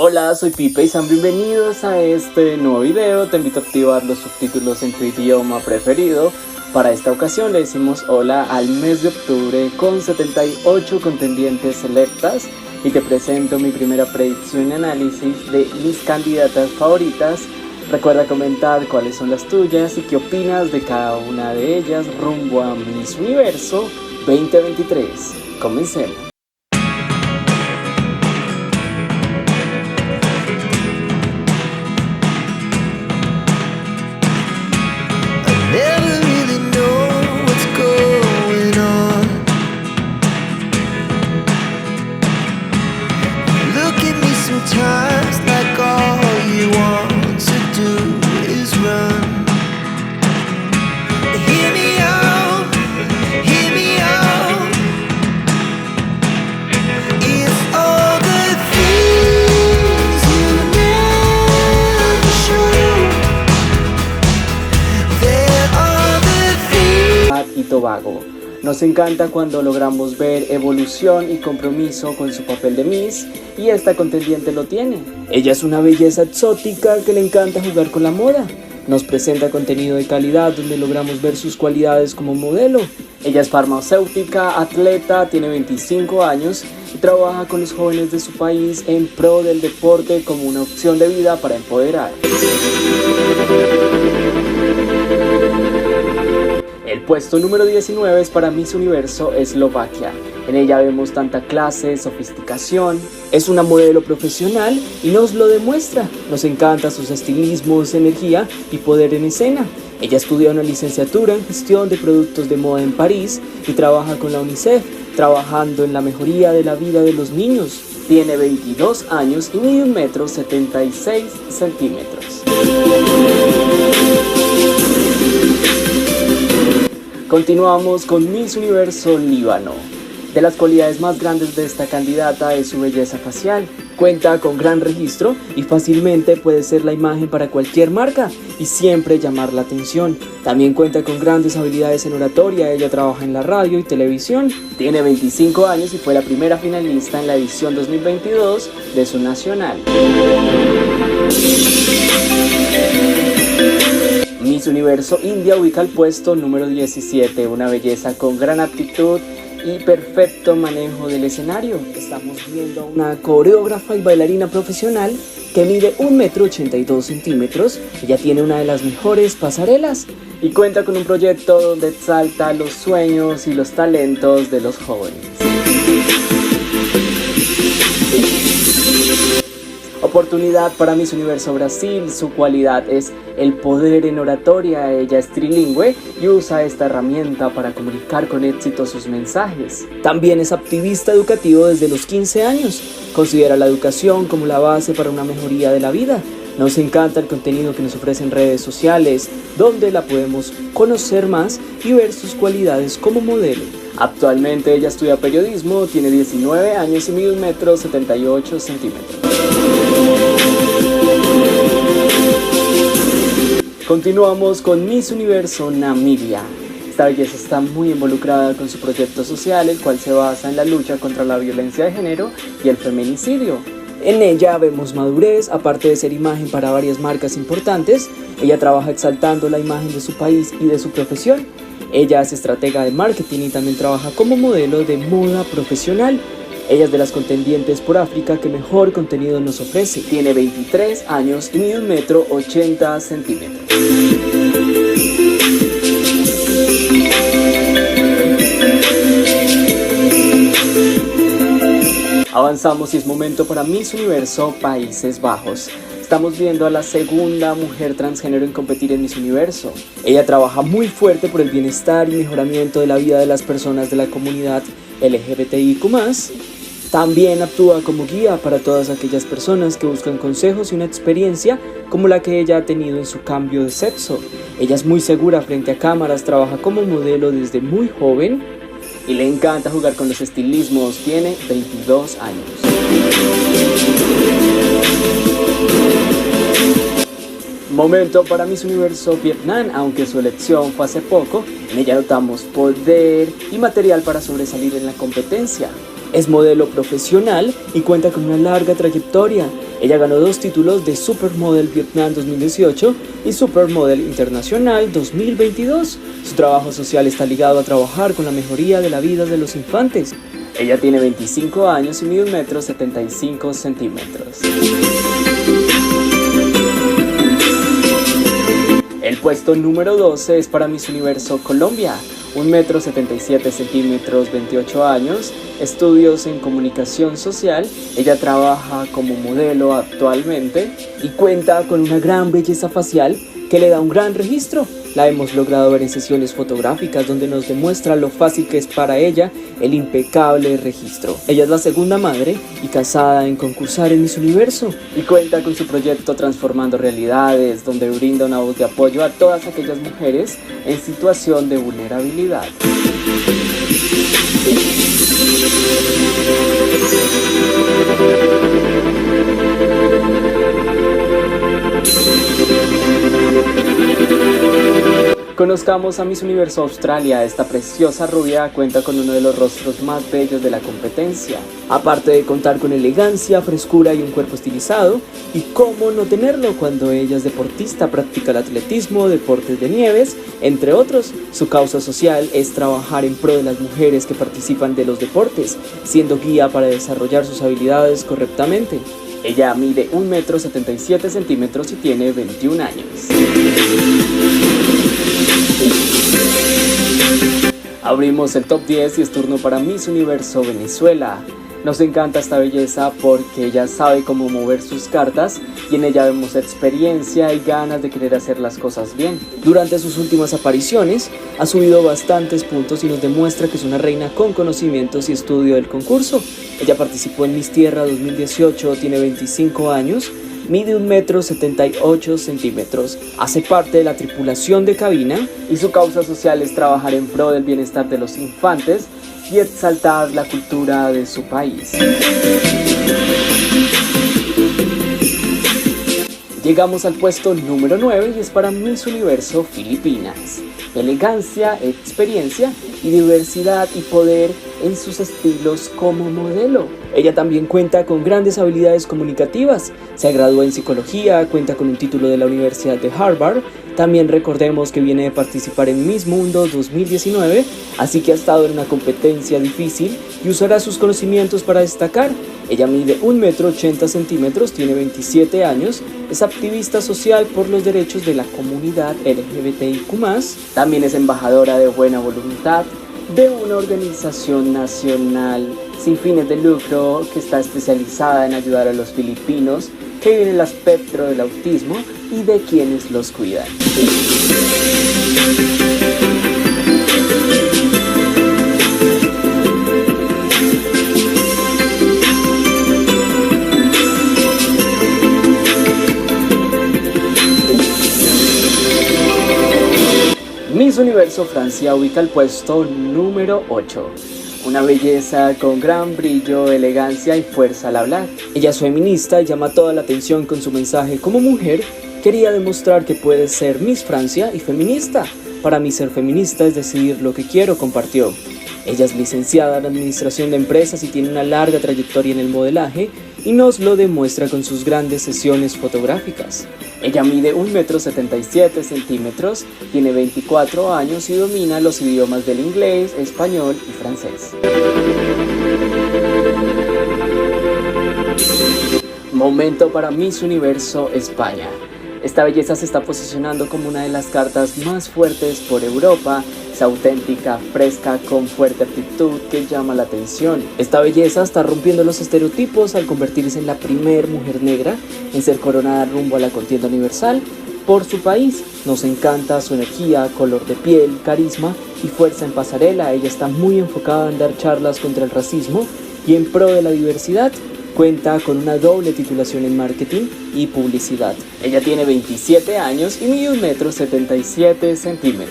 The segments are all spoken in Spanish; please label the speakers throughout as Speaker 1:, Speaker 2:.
Speaker 1: Hola, soy Pipe y sean bienvenidos a este nuevo video. Te invito a activar los subtítulos en tu idioma preferido. Para esta ocasión le decimos hola al mes de octubre con 78 contendientes selectas y te presento mi primera predicción y análisis de mis candidatas favoritas. Recuerda comentar cuáles son las tuyas y qué opinas de cada una de ellas rumbo a Miss Universo 2023. Comencemos.
Speaker 2: Sometimes like all you want to do is run. Hear me out, hear me out. It's all the things you never show. There are the things.
Speaker 1: Y Tobago. Nos encanta cuando logramos ver evolución y compromiso con su papel de Miss, y esta contendiente lo tiene. Ella es una belleza exótica que le encanta jugar con la moda. Nos presenta contenido de calidad donde logramos ver sus cualidades como modelo. Ella es farmacéutica, atleta, tiene 25 años y trabaja con los jóvenes de su país en pro del deporte como una opción de vida para empoderar. El puesto número 19 es para Miss Universo Eslovaquia. En ella vemos tanta clase, sofisticación. Es una modelo profesional y nos lo demuestra. Nos encanta sus estilismos, energía y poder en escena. Ella estudia una licenciatura en gestión de productos de moda en París y trabaja con la UNICEF, trabajando en la mejoría de la vida de los niños. Tiene 22 años y mide 1,76 m. Continuamos con Miss Universo Líbano. De las cualidades más grandes de esta candidata es su belleza facial. Cuenta con gran registro y fácilmente puede ser la imagen para cualquier marca y siempre llamar la atención. También cuenta con grandes habilidades en oratoria. Ella trabaja en la radio y televisión. Tiene 25 años y fue la primera finalista en la edición 2022 de su nacional. Miss Universo India ubica el puesto número 17, una belleza con gran aptitud y perfecto manejo del escenario. Estamos viendo a una coreógrafa y bailarina profesional que mide 1,82 m. Ella tiene una de las mejores pasarelas y cuenta con un proyecto donde exalta los sueños y los talentos de los jóvenes. Oportunidad para Miss Universo Brasil. Su cualidad es el poder en oratoria. Ella es trilingüe y usa esta herramienta para comunicar con éxito sus mensajes. También es activista educativo desde los 15 años. Considera la educación como la base para una mejoría de la vida. Nos encanta el contenido que nos ofrece en redes sociales, donde la podemos conocer más y ver sus cualidades como modelo. Actualmente ella estudia periodismo, tiene 19 años y mide 1,78 m. Continuamos con Miss Universo Namibia. Esta belleza está muy involucrada con su proyecto social, el cual se basa en la lucha contra la violencia de género y el feminicidio. En ella vemos madurez, aparte de ser imagen para varias marcas importantes. Ella trabaja exaltando la imagen de su país y de su profesión. Ella es estratega de marketing y también trabaja como modelo de moda profesional. Ella es de las contendientes por África que mejor contenido nos ofrece. Tiene 23 años y mide 1,80 m. Avanzamos y es momento para Miss Universo Países Bajos. Estamos viendo a la segunda mujer transgénero en competir en Miss Universo. Ella trabaja muy fuerte por el bienestar y mejoramiento de la vida de las personas de la comunidad LGBTIQ+. También actúa como guía para todas aquellas personas que buscan consejos y una experiencia como la que ella ha tenido en su cambio de sexo. Ella es muy segura frente a cámaras, trabaja como modelo desde muy joven y le encanta jugar con los estilismos. Tiene 22 años. Momento para Miss Universo Vietnam. Aunque su elección fue hace poco, en ella notamos poder y material para sobresalir en la competencia. Es modelo profesional y cuenta con una larga trayectoria. Ella ganó 2 títulos de Supermodel Vietnam 2018 y Supermodel Internacional 2022. Su trabajo social está ligado a trabajar con la mejoría de la vida de los infantes. Ella tiene 25 años y mide 1,75 m. El puesto número 12 es para Miss Universo Colombia. 1,77 m, 28 años, estudios en comunicación social. Ella trabaja como modelo actualmente y cuenta con una gran belleza facial que le da un gran registro. La hemos logrado ver en sesiones fotográficas donde nos demuestra lo fácil que es para ella el impecable registro. Ella es la segunda madre y casada en concursar en Miss Universo y cuenta con su proyecto Transformando Realidades, donde brinda una voz de apoyo a todas aquellas mujeres en situación de vulnerabilidad. Conozcamos a Miss Universo Australia. Esta preciosa rubia cuenta con uno de los rostros más bellos de la competencia. Aparte de contar con elegancia, frescura y un cuerpo estilizado, y cómo no tenerlo cuando ella es deportista, practica el atletismo, deportes de nieves, entre otros. Su causa social es trabajar en pro de las mujeres que participan de los deportes, siendo guía para desarrollar sus habilidades correctamente. Ella mide 1,77 m y tiene 21 años. Abrimos el top 10 y es turno para Miss Universo Venezuela. Nos encanta esta belleza porque ella sabe cómo mover sus cartas y en ella vemos experiencia y ganas de querer hacer las cosas bien. Durante sus últimas apariciones ha subido bastantes puntos y nos demuestra que es una reina con conocimientos y estudio del concurso. Ella participó en Miss Tierra 2018, tiene 25 años, mide 1,78 m, hace parte de la tripulación de cabina y su causa social es trabajar en pro del bienestar de los infantes y exaltar la cultura de su país. Llegamos al puesto número 9 y es para Miss Universo Filipinas. Elegancia, experiencia y diversidad y poder en sus estilos como modelo. Ella también cuenta con grandes habilidades comunicativas. Se graduó en psicología, cuenta con un título de la Universidad de Harvard. También recordemos que viene de participar en Miss Mundo 2019, así que ha estado en una competencia difícil y usará sus conocimientos para destacar. Ella mide 1,80 m, tiene 27 años, es activista social por los derechos de la comunidad LGBTIQ+, también es embajadora de buena voluntad de una organización nacional sin fines de lucro que está especializada en ayudar a los filipinos que viven el espectro del autismo y de quienes los cuidan. Miss Universo Francia ubica el puesto número 8. Una belleza con gran brillo, elegancia y fuerza al hablar. Ella es feminista y llama toda la atención con su mensaje como mujer. Quería demostrar que puede ser Miss Francia y feminista. Para mí ser feminista es decidir lo que quiero, compartió. Ella es licenciada en Administración de Empresas y tiene una larga trayectoria en el modelaje y nos lo demuestra con sus grandes sesiones fotográficas. Ella mide 1,77 m, tiene 24 años y domina los idiomas del inglés, español y francés. Momento para Miss Universo España. Esta belleza se está posicionando como una de las cartas más fuertes por Europa. Es auténtica, fresca, con fuerte actitud que llama la atención. Esta belleza está rompiendo los estereotipos al convertirse en la primer mujer negra en ser coronada rumbo a la contienda universal por su país. Nos encanta su energía, color de piel, carisma y fuerza en pasarela. Ella está muy enfocada en dar charlas contra el racismo y en pro de la diversidad. Cuenta con una doble titulación en marketing y publicidad. Ella tiene 27 años y mide 1,77 m.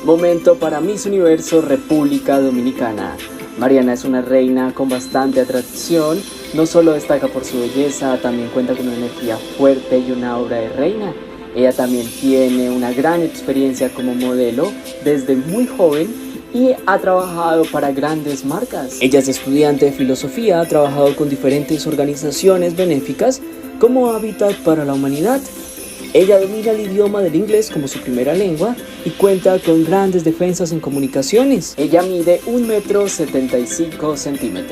Speaker 1: Momento para Miss Universo República Dominicana. Mariana es una reina con bastante atracción. No solo destaca por su belleza, también cuenta con una energía fuerte y una aura de reina. Ella también tiene una gran experiencia como modelo desde muy joven y ha trabajado para grandes marcas. Ella es estudiante de filosofía, ha trabajado con diferentes organizaciones benéficas como Hábitat para la Humanidad. Ella domina el idioma del inglés como su primera lengua y cuenta con grandes defensas en comunicaciones. Ella mide 1,75 m.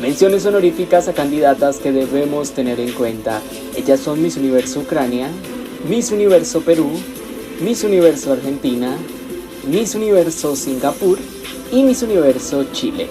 Speaker 1: Menciones honoríficas a candidatas que debemos tener en cuenta. Ellas son Miss Universo Ucrania, Miss Universo Perú, Miss Universo Argentina, Miss Universo Singapur y Miss Universo Chile.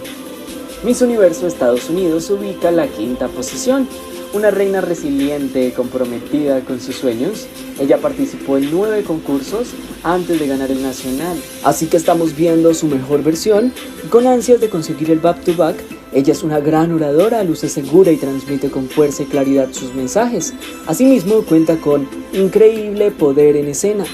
Speaker 1: Miss Universo Estados Unidos ubica la 5ª posición. Una reina resiliente, comprometida con sus sueños. Ella participó en 9 concursos antes de ganar el nacional. Así que estamos viendo su mejor versión y con ansias de conseguir el back-to-back. Ella es una gran oradora, luce segura y transmite con fuerza y claridad sus mensajes. Asimismo, cuenta con increíble poder en escena.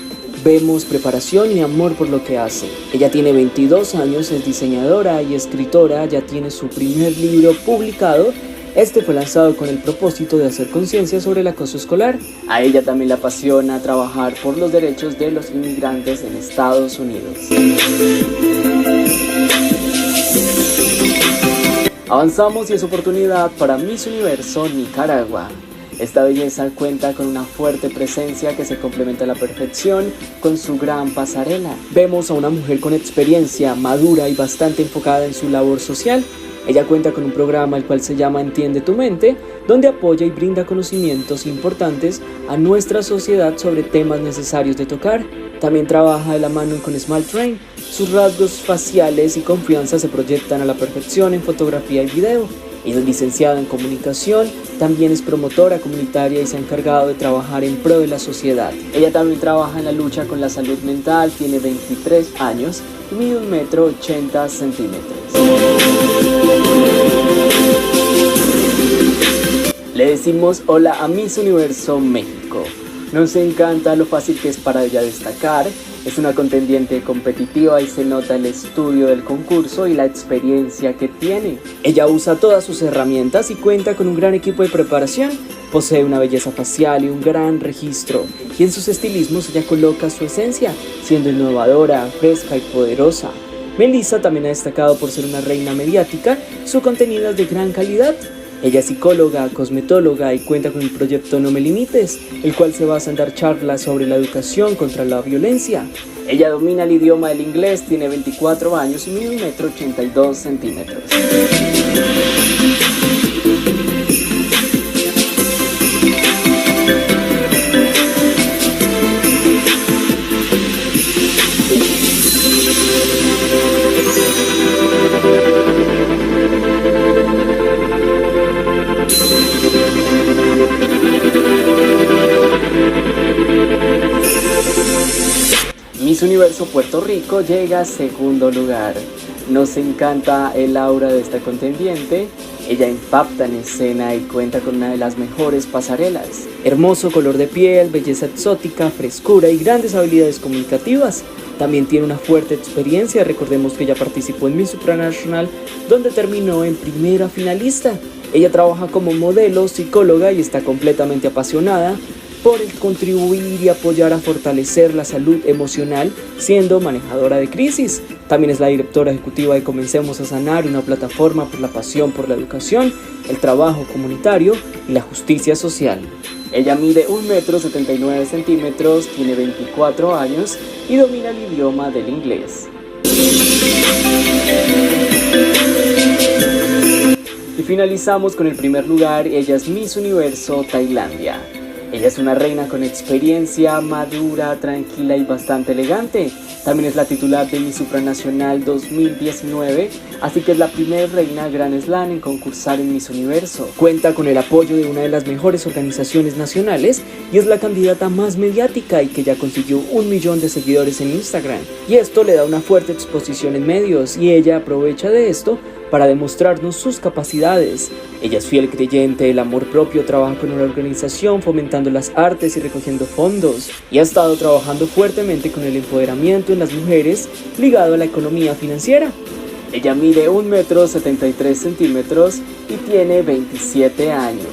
Speaker 1: Vemos preparación y amor por lo que hace. Ella tiene 22 años, es diseñadora y escritora, ya tiene su primer libro publicado. Este fue lanzado con el propósito de hacer conciencia sobre el acoso escolar. A ella también le apasiona trabajar por los derechos de los inmigrantes en Estados Unidos. Avanzamos y es oportunidad para Miss Universo Nicaragua. Esta belleza cuenta con una fuerte presencia que se complementa a la perfección con su gran pasarela. Vemos a una mujer con experiencia, madura y bastante enfocada en su labor social. Ella cuenta con un programa el cual se llama Entiende tu Mente, donde apoya y brinda conocimientos importantes a nuestra sociedad sobre temas necesarios de tocar. También trabaja de la mano con Smart Train. Sus rasgos faciales y confianza se proyectan a la perfección en fotografía y video. Ella es licenciada en comunicación, también es promotora comunitaria y se ha encargado de trabajar en pro de la sociedad. Ella también trabaja en la lucha con la salud mental, tiene 23 años y mide 1,80 m. Le decimos hola a Miss Universo México. Nos encanta lo fácil que es para ella destacar. Es una contendiente competitiva y se nota el estudio del concurso y la experiencia que tiene. Ella usa todas sus herramientas y cuenta con un gran equipo de preparación. Posee una belleza facial y un gran registro. Y en sus estilismos ella coloca su esencia, siendo innovadora, fresca y poderosa. Melissa también ha destacado por ser una reina mediática. Su contenido es de gran calidad. Ella es psicóloga, cosmetóloga y cuenta con el proyecto No Me Limites, el cual se basa en dar charlas sobre la educación contra la violencia. Ella domina el idioma del inglés, tiene 24 años y mide 1,82 m. Miss Universo Puerto Rico llega a segundo lugar. Nos encanta el aura de esta contendiente. Ella impacta en escena y cuenta con una de las mejores pasarelas. Hermoso color de piel, belleza exótica, frescura y grandes habilidades comunicativas. También tiene una fuerte experiencia. Recordemos que ella participó en Miss Supranational, donde terminó en primera finalista. Ella trabaja como modelo, psicóloga y está completamente apasionada por el contribuir y apoyar a fortalecer la salud emocional, siendo manejadora de crisis. También es la directora ejecutiva de Comencemos a Sanar, una plataforma por la pasión por la educación, el trabajo comunitario y la justicia social. Ella mide 1,79 m, tiene 24 años y domina el idioma del inglés. Y finalizamos con el primer lugar. Ella es Miss Universo Tailandia. Ella es una reina con experiencia, madura, tranquila y bastante elegante. También es la titular de Miss Supranacional 2019, así que es la primera reina Grand Slam en concursar en Miss Universo. Cuenta con el apoyo de una de las mejores organizaciones nacionales y es la candidata más mediática y que ya consiguió 1 millón de seguidores en Instagram. Y esto le da una fuerte exposición en medios y ella aprovecha de esto para demostrarnos sus capacidades. Ella es fiel creyente del amor propio, trabaja con una organización fomentando las artes y recogiendo fondos, y ha estado trabajando fuertemente con el empoderamiento en las mujeres ligado a la economía financiera. Ella mide 1,73 m y tiene 27 años.